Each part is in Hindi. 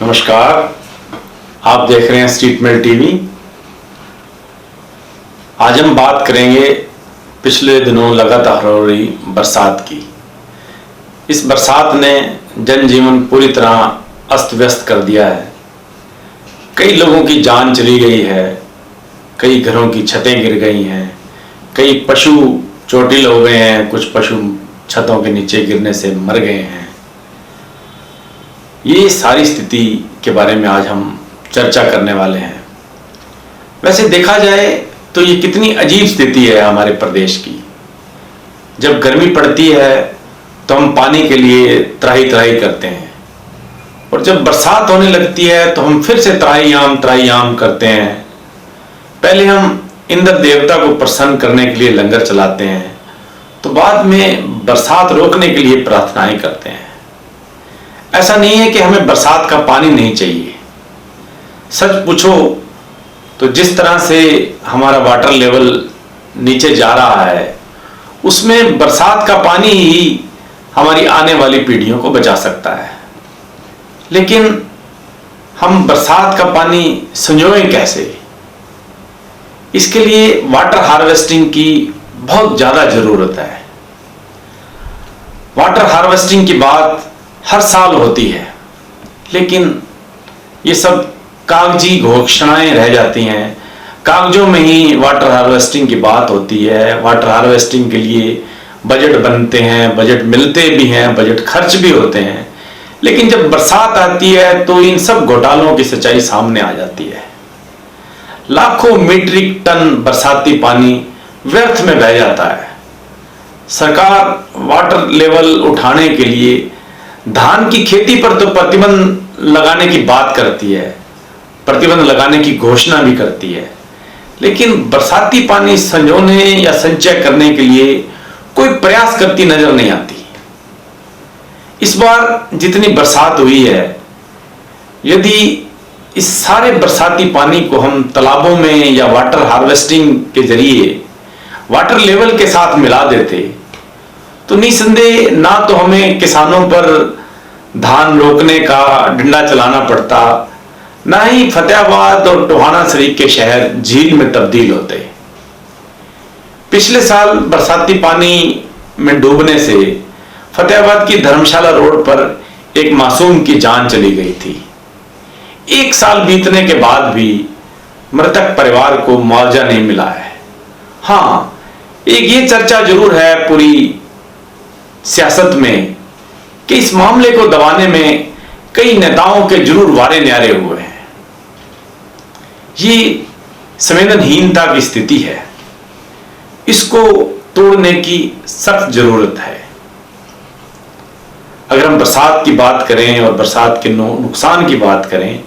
नमस्कार, आप देख रहे हैं स्ट्रीट मेल टीवी। आज हम बात करेंगे पिछले दिनों लगातार हो रही बरसात की। इस बरसात ने जनजीवन पूरी तरह अस्त व्यस्त कर दिया है। कई लोगों की जान चली गई है, कई घरों की छतें गिर गई हैं, कई पशु चोटिल हो गए हैं, कुछ पशु छतों के नीचे गिरने से मर गए हैं। ये सारी स्थिति के बारे में आज हम चर्चा करने वाले हैं। वैसे देखा जाए तो ये कितनी अजीब स्थिति है हमारे प्रदेश की। जब गर्मी पड़ती है तो हम पानी के लिए त्राही त्राही करते हैं, और जब बरसात होने लगती है तो हम फिर से त्राही करते हैं। पहले हम इंद्र देवता को प्रसन्न करने के लिए लंगर चलाते हैं, तो बाद में बरसात रोकने के लिए प्रार्थनाएं करते हैं। ऐसा नहीं है कि हमें बरसात का पानी नहीं चाहिए। सच पूछो तो जिस तरह से हमारा वाटर लेवल नीचे जा रहा है, उसमें बरसात का पानी ही हमारी आने वाली पीढ़ियों को बचा सकता है। लेकिन हम बरसात का पानी संजोएं कैसे? इसके लिए वाटर हार्वेस्टिंग की बहुत ज्यादा जरूरत है। वाटर हार्वेस्टिंग की बात हर साल होती है, लेकिन ये सब कागजी घोषणाएं रह जाती हैं। कागजों में ही वाटर हार्वेस्टिंग की बात होती है। वाटर हार्वेस्टिंग के लिए बजट बनते हैं, बजट मिलते भी हैं, बजट खर्च भी होते हैं, लेकिन जब बरसात आती है तो इन सब घोटालों की सच्चाई सामने आ जाती है। लाखों मीट्रिक टन बरसाती पानी व्यर्थ में बह जाता है। सरकार वाटर लेवल उठाने के लिए धान की खेती पर तो प्रतिबंध लगाने की बात करती है, प्रतिबंध लगाने की घोषणा भी करती है, लेकिन बरसाती पानी संजोने या संचय करने के लिए कोई प्रयास करती नजर नहीं आती। इस बार जितनी बरसात हुई है, यदि इस सारे बरसाती पानी को हम तालाबों में या वाटर हार्वेस्टिंग के जरिए वाटर लेवल के साथ मिला देते तो निसंदेह ना तो हमें किसानों पर धान रोकने का डंडा चलाना पड़ता, ना ही फतेहाबाद और टोहाना शरीफ के शहर झील में तब्दील होते। पिछले साल बरसाती पानी में डूबने से फतेहाबाद की धर्मशाला रोड पर एक मासूम की जान चली गई थी। 1 साल बीतने के बाद भी मृतक परिवार को मुआवजा नहीं मिला है। हाँ, एक ये चर्चा जरूर है पूरी सियासत में कि इस मामले को दबाने में कई नेताओं के जरूर वारे न्यारे हुए हैं। ये संवेदनहीनता की स्थिति है, इसको तोड़ने की सख्त जरूरत है। अगर हम बरसात की बात करें और बरसात के नुकसान की बात करें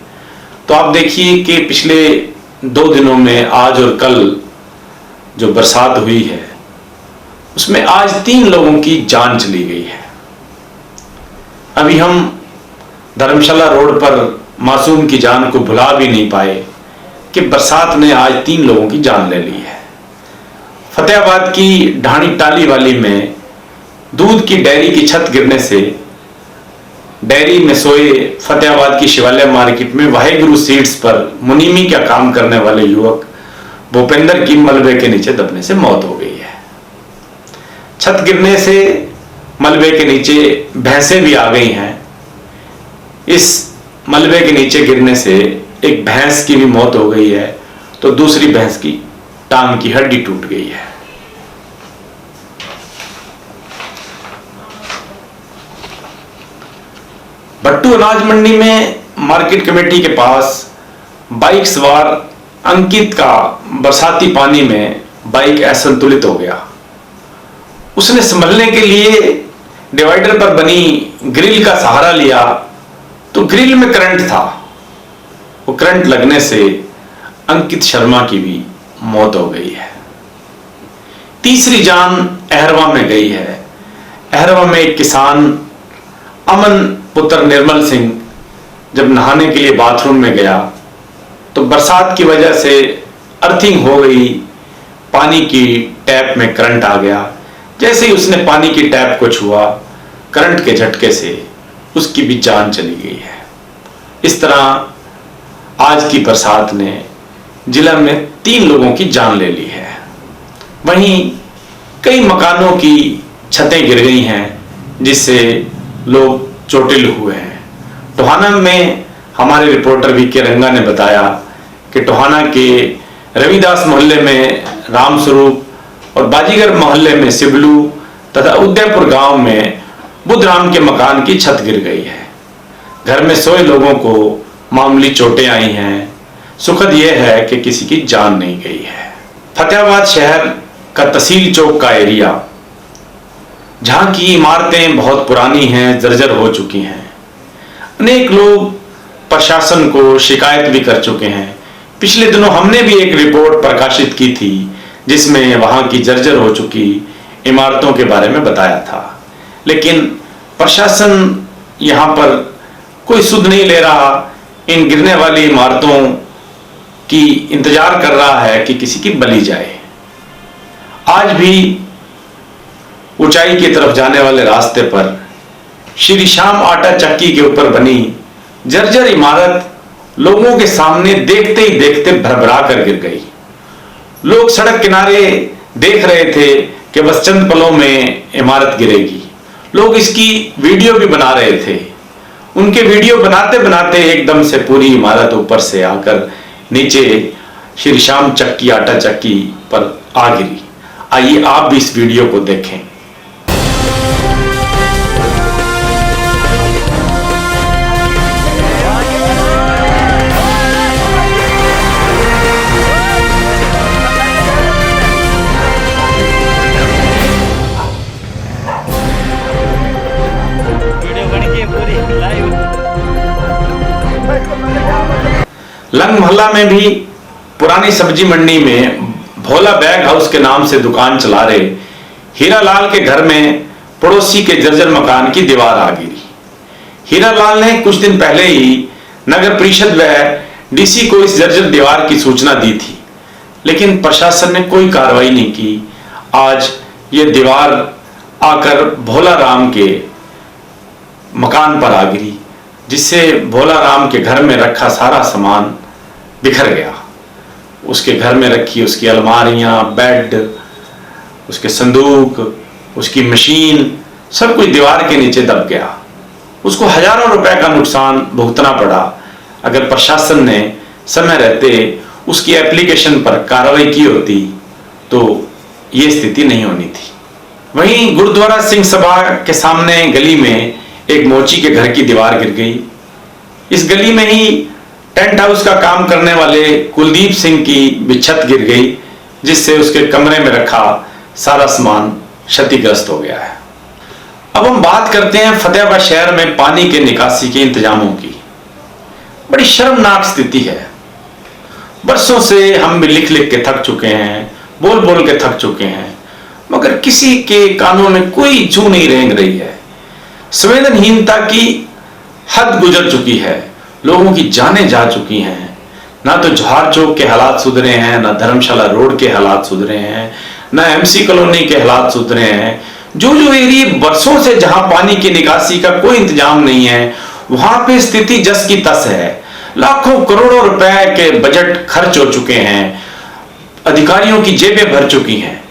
तो आप देखिए कि पिछले 2 दिनों में आज और कल जो बरसात हुई है उसमें आज 3 लोगों की जान चली गई है। अभी हम धर्मशाला रोड पर मासूम की जान को भुला भी नहीं पाए कि बरसात ने आज 3 लोगों की जान ले ली है। फतेहाबाद की ढाणी टाली वाली में दूध की डेयरी की छत गिरने से डेयरी में सोए फतेहाबाद की शिवालय मार्केट में वाहेगुरु सीड्स पर मुनीमी का काम करने वाले युवक भूपेंद्र की मलबे के नीचे दबने से मौत हो गई है। छत गिरने से मलबे के नीचे भैंसें भी आ गई हैं। इस मलबे के नीचे गिरने से एक भैंस की भी मौत हो गई है, तो दूसरी भैंस की टांग की हड्डी टूट गई है। भट्टू अनाज मंडी में मार्केट कमेटी के पास बाइक सवार अंकित का बरसाती पानी में बाइक असंतुलित हो गया। उसने संभलने के लिए डिवाइडर पर बनी ग्रिल का सहारा लिया, तो ग्रिल में करंट था। वो करंट लगने से अंकित शर्मा की भी मौत हो गई है। तीसरी जान अहरवा में गई है। अहरवा में एक किसान अमन पुत्र निर्मल सिंह जब नहाने के लिए बाथरूम में गया तो बरसात की वजह से अर्थिंग हो गई, पानी की टैप में करंट आ गया। जैसे ही उसने पानी की टैप को छुआ, करंट के झटके से उसकी भी जान चली गई है। इस तरह आज की बरसात ने जिला में 3 लोगों की जान ले ली है। वहीं कई मकानों की छतें गिर गई हैं, जिससे लोग चोटिल हुए हैं। टोहाना में हमारे रिपोर्टर वी के रंगा ने बताया कि टोहाना के रविदास मोहल्ले में रामस्वरूप और बाजीगर मोहल्ले में सिबलू तथा उदयपुर गांव में बुद्धराम के मकान की छत गिर गई है। घर में सोए लोगों को मामूली चोटें आई हैं। सुखद यह है कि किसी की जान नहीं गई है। फतेहाबाद शहर का तहसील चौक का एरिया, जहां की इमारतें बहुत पुरानी हैं, जर्जर हो चुकी हैं। अनेक लोग प्रशासन को शिकायत भी कर चुके हैं। पिछले दिनों हमने भी एक रिपोर्ट प्रकाशित की थी, जिसमें वहां की जर्जर हो चुकी इमारतों के बारे में बताया था, लेकिन प्रशासन यहां पर कोई सुध नहीं ले रहा। इन गिरने वाली इमारतों की इंतजार कर रहा है कि किसी की बलि जाए। आज भी ऊंचाई की तरफ जाने वाले रास्ते पर श्री श्याम आटा चक्की के ऊपर बनी जर्जर इमारत लोगों के सामने देखते ही देखते भरभरा कर गिर गई। लोग सड़क किनारे देख रहे थे कि बस चंद पलों में इमारत गिरेगी। लोग इसकी वीडियो भी बना रहे थे। उनके वीडियो बनाते बनाते एकदम से पूरी इमारत ऊपर से आकर नीचे श्री श्याम चक्की आटा चक्की पर आ गिरी। आइए आप भी इस वीडियो को देखें। लंग मोहल्ला में भी पुरानी सब्जी मंडी में भोला बैग हाउस के नाम से दुकान चला रहे हीरालाल के घर में पड़ोसी के जर्जर मकान की दीवार आ गिरी। हीरालाल ने कुछ दिन पहले ही नगर परिषद व डीसी को इस जर्जर दीवार की सूचना दी थी, लेकिन प्रशासन ने कोई कार्रवाई नहीं की। आज ये दीवार आकर भोला राम के मकान पर आ गिरी, जिससे भोला राम के घर में रखा सारा सामान बिखर गया। उसके घर में रखी उसकी अलमारियां, बेड, उसके संदूक, उसकी मशीन, सब कुछ दीवार के नीचे दब गया। उसको हजारों रुपए का नुकसान भुगतना पड़ा। अगर प्रशासन ने समय रहते उसकी एप्लीकेशन पर कार्रवाई की होती तो ये स्थिति नहीं होनी थी। वहीं गुरुद्वारा सिंह सभा के सामने गली में एक मोची के घर की दीवार गिर गई। इस गली में ही टेंट हाउस का काम करने वाले कुलदीप सिंह की भी छत गिर गई, जिससे उसके कमरे में रखा सारा सामान क्षतिग्रस्त हो गया है। अब हम बात करते हैं फतेहाबाद शहर में पानी के निकासी के इंतजामों की। बड़ी शर्मनाक स्थिति है। बरसों से हम भी लिख लिख के थक चुके हैं, बोल बोल के थक चुके हैं, मगर किसी के कानों में कोई जू नहीं रेंग रही है। संवेदनहीनता की हद गुजर चुकी है। लोगों की जानें जा चुकी हैं। ना तो जौहर चौक के हालात सुधरे हैं, ना धर्मशाला रोड के हालात सुधरे हैं, ना एमसी कॉलोनी के हालात सुधरे हैं। जो जो एरिया बरसों से जहां पानी की निकासी का कोई इंतजाम नहीं है, वहां पे स्थिति जस की तस है। लाखों करोड़ों रुपए के बजट खर्च हो चुके हैं, अधिकारियों की जेबें भर चुकी हैं,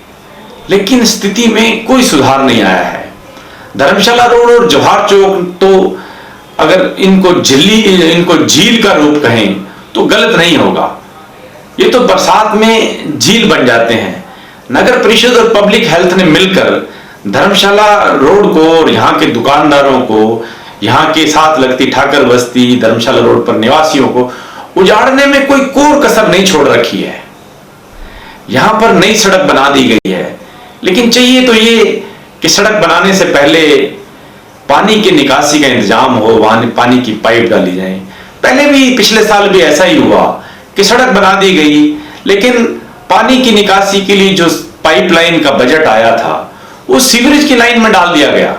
लेकिन स्थिति में कोई सुधार नहीं आया है। धर्मशाला रोड और जौहर चौक तो अगर इनको झील का रूप कहें तो गलत नहीं होगा। ये तो बरसात में झील बन जाते हैं। नगर परिषद और पब्लिक हेल्थ ने मिलकर धर्मशाला रोड को और यहाँ के दुकानदारों को, यहाँ के साथ लगती ठाकर बस्ती, धर्मशाला रोड पर निवासियों को उजाड़ने में कोई कोर कसर नहीं छोड़ रखी है। यहाँ पर नई सड़क बना दी गई है, लेकिन चाहिए तो ये कि सड़क बनाने से पहले पानी की निकासी का इंतजाम हो, वहां पानी की पाइप डाली जाए। पहले भी पिछले साल भी ऐसा ही हुआ कि सड़क बना दी गई, लेकिन पानी की निकासी के लिए जो पाइपलाइन का बजट आया था वो सीवरेज की लाइन में डाल दिया गया।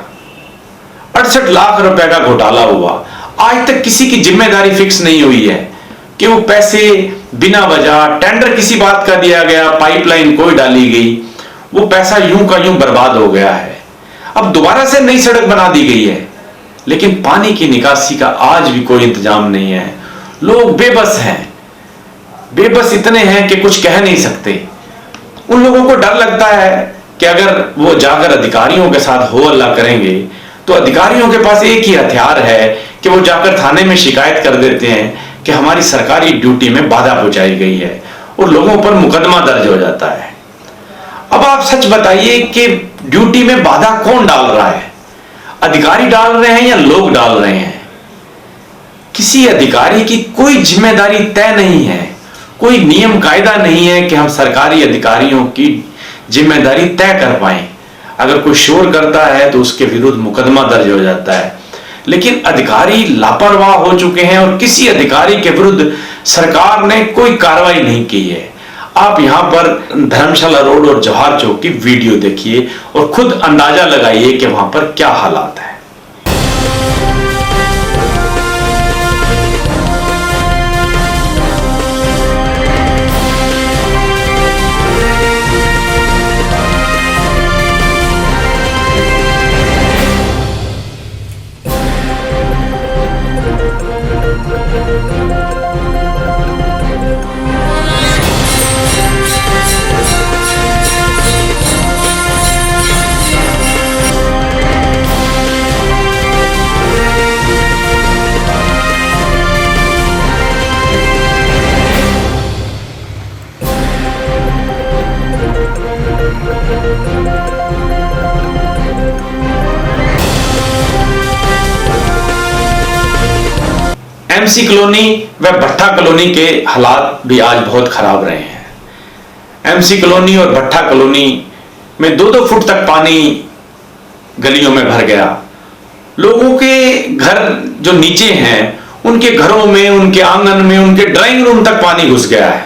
68 लाख रुपए का घोटाला हुआ। आज तक किसी की जिम्मेदारी फिक्स नहीं हुई है कि वो पैसे बिना वजह टेंडर किसी बात का दिया गया, पाइपलाइन कोई डाली गई, वो पैसा यूं का यूं बर्बाद हो गया है। अब दोबारा से नई सड़क बना दी गई है, लेकिन पानी की निकासी का आज भी कोई इंतजाम नहीं है। लोग बेबस हैं, बेबस इतने हैं कि कुछ कह नहीं सकते। उन लोगों को डर लगता है कि अगर वो जाकर अधिकारियों के साथ हो हल्ला करेंगे तो अधिकारियों के पास एक ही हथियार है कि वो जाकर थाने में शिकायत कर देते हैं कि हमारी सरकारी ड्यूटी में बाधा पहुंचाई गई है और लोगों पर मुकदमा दर्ज हो जाता है। अब आप सच बताइए कि ड्यूटी में बाधा कौन डाल रहा है? अधिकारी डाल रहे हैं या लोग डाल रहे हैं? किसी अधिकारी की कोई जिम्मेदारी तय नहीं है, कोई नियम कायदा नहीं है कि हम सरकारी अधिकारियों की जिम्मेदारी तय कर पाए। अगर कोई शोर करता है तो उसके विरुद्ध मुकदमा दर्ज हो जाता है, लेकिन अधिकारी लापरवाह हो चुके हैं और किसी अधिकारी के विरुद्ध सरकार ने कोई कार्रवाई नहीं की है। आप यहां पर धर्मशाला रोड और जवाहर चौक की वीडियो देखिए और खुद अंदाजा लगाइए कि वहां पर क्या हालात है। एमसी कॉलोनी व भट्टा कॉलोनी के हालात भी आज बहुत खराब रहे हैं। एमसी कॉलोनी और भट्टा कॉलोनी में 2-2 फुट तक पानी गलियों में भर गया। लोगों के घर जो नीचे हैं उनके घरों में, उनके आंगन में, उनके ड्राइंग रूम तक पानी घुस गया है।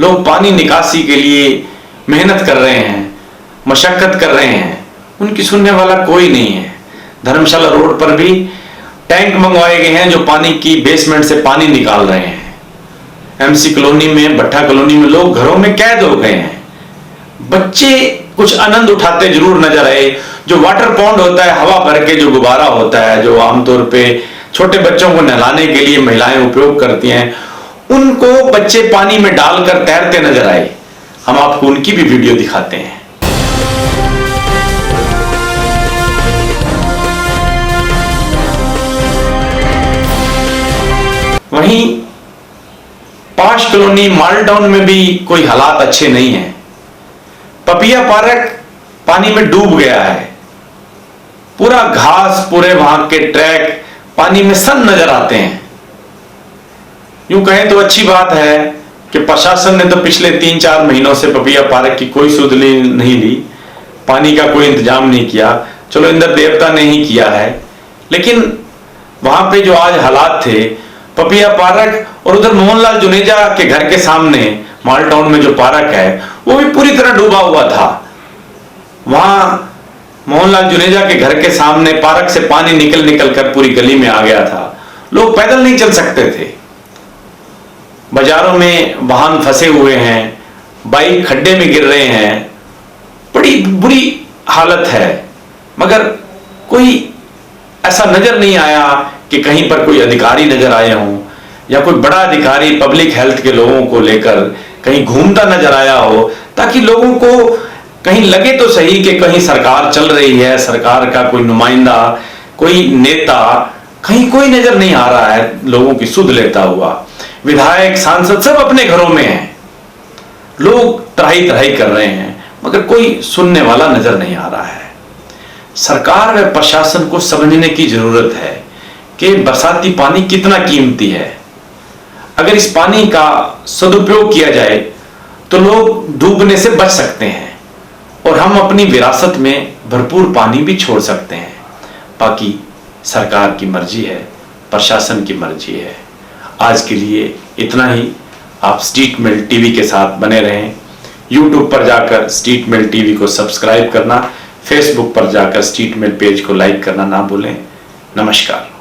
लोग पानी निकासी के लिए मेहनत कर रहे हैं, मशक्कत कर रहे हैं, उनकी सुनने वाला कोई नहीं है। धर्मशाला रोड पर भी टैंक मंगवाए गए हैं जो पानी की बेसमेंट से पानी निकाल रहे हैं। एमसी कॉलोनी में, भट्टा कॉलोनी में लोग घरों में कैद हो गए हैं। बच्चे कुछ आनंद उठाते जरूर नजर आए। जो वाटर पॉन्ड होता है, हवा भर के जो गुब्बारा होता है, जो आमतौर पे छोटे बच्चों को नहलाने के लिए महिलाएं उपयोग करती हैं, उनको बच्चे पानी में डालकर तैरते नजर आए। हम आपको उनकी भी वीडियो दिखाते हैं। वहीं पाश कॉलोनी मॉडल टाउन में भी कोई हालात अच्छे नहीं हैं। पपिया पार्क पानी में डूब गया है। पूरा घास, पूरे वहां के ट्रैक पानी में सन नजर आते हैं। यूं कहें तो अच्छी बात है कि प्रशासन ने तो पिछले 3-4 महीनों से पपिया पार्क की कोई सुध नहीं ली, पानी का कोई इंतजाम नहीं किया। चलो इंद्र देवता ने ही किया है, लेकिन वहां पे जो आज हालात थे, पपिया पार्क और उधर मोहनलाल जुनेजा के घर के सामने मॉडल टाउन में जो पार्क है वो भी पूरी तरह डूबा हुआ था। वहां मोहनलाल जुनेजा के घर के सामने पार्क से पानी निकल कर पूरी गली में आ गया था। लोग पैदल नहीं चल सकते थे। बाजारों में वाहन फंसे हुए हैं, बाइक खड्डे में गिर रहे हैं, बड़ी बुरी हालत है। मगर कोई ऐसा नजर नहीं आया कि कहीं पर कोई अधिकारी नजर आए हों या कोई बड़ा अधिकारी पब्लिक हेल्थ के लोगों को लेकर कहीं घूमता नजर आया हो, ताकि लोगों को कहीं लगे तो सही कि कहीं सरकार चल रही है, सरकार का कोई नुमाइंदा, कोई नेता, कहीं कोई नजर नहीं आ रहा है लोगों की सुध लेता हुआ। विधायक, सांसद सब अपने घरों में हैं, लोग तराही तराही कर रहे हैं, मगर कोई सुनने वाला नजर नहीं आ रहा है। सरकार व प्रशासन को समझने की जरूरत है कि बरसाती पानी कितना कीमती है। अगर इस पानी का सदुपयोग किया जाए तो लोग डूबने से बच सकते हैं और हम अपनी विरासत में भरपूर पानी भी छोड़ सकते हैं। बाकी सरकार की मर्जी है, प्रशासन की मर्जी है। आज के लिए इतना ही। आप स्ट्रीट मेल टीवी के साथ बने रहें। यूट्यूब पर जाकर स्ट्रीट मेल टीवी को सब्सक्राइब करना, फेसबुक पर जाकर स्ट्रीट मेल पेज को लाइक करना ना भूलें। नमस्कार।